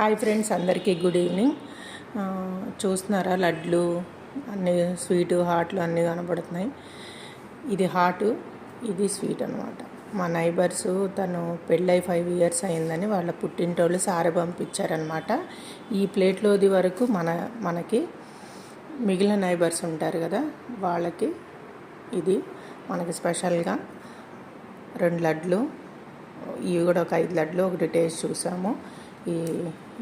Hi friends, అందరికీ good evening. చూస్తున్నారా, లడ్లు అన్నీ స్వీటు హాట్లు అన్నీ కనబడుతున్నాయి. ఇది హాటు, ఇది స్వీట్ అనమాట. మా నైబర్స్ తను పెళ్ళై 5 years అయిందని వాళ్ళ పుట్టింటోళ్ళు సారె పంపించారనమాట. ఈ ప్లేట్లోది వరకు మనకి మిగిలిన నైబర్స్ ఉంటారు కదా, వాళ్ళకి ఇది మనకి స్పెషల్గా 2 లడ్లు, ఇవి కూడా ఒక 5 లడ్లు, ఒకటి టేస్ట్ చూసాము.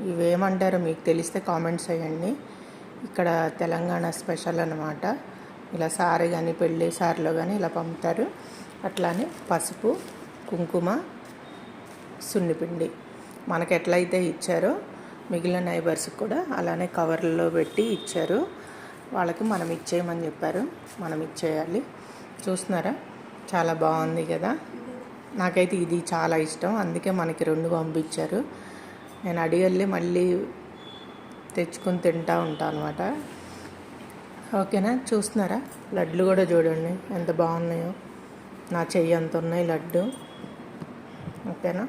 ఇవేమంటారో మీకు తెలిస్తే కామెంట్స్ చేయండి. ఇక్కడ తెలంగాణ స్పెషల్ అనమాట. ఇలా సారీ కానీ పెళ్ళి సారిలో కానీ ఇలా పంపుతారు. అట్లానే పసుపు, కుంకుమ, సున్నిపిండి మనకు ఎట్లయితే ఇచ్చారో మిగిలిన నైబర్స్కి కూడా అలానే కవర్లలో పెట్టి ఇచ్చారు. వాళ్ళకి మనం ఇచ్చేయమని చెప్పారు, మనం ఇచ్చేయాలి. చూస్తున్నారా, చాలా బాగుంది కదా. నాకైతే ఇది చాలా ఇష్టం, అందుకే మనకి 2 పంపించారు. నేను అడిగెళ్ళి మళ్ళీ తెచ్చుకొని తింటూ ఉంటాను అనమాట. ఓకేనా, చూస్తున్నారా, లడ్లు కూడా చూడండి ఎంత బాగున్నాయో. నా చెయ్యి అంత ఉన్నాయి లడ్డు. ఓకేనా,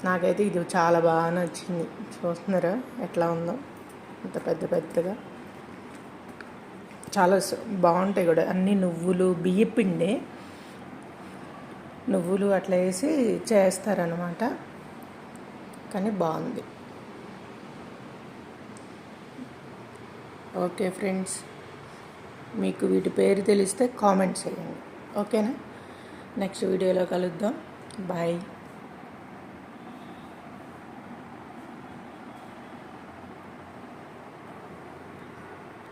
నాకైతే ఇది చాలా బాగా నచ్చింది. చూస్తున్నారా ఎట్లా ఉందో, అంత పెద్ద పెద్దగా చాలా బాగుంటాయి కూడా. అన్నీ నువ్వులు, బియ్యపిండి నువ్వులు అట్లా వేసి చేస్తారనమాట. కానీ బాగుంది. ఓకే ఫ్రెండ్స్, మీకు వీటి పేరు తెలిస్తే కామెంట్స్ చేయండి. ఓకేనా, నెక్స్ట్ వీడియోలో కలుద్దాం. బాయ్.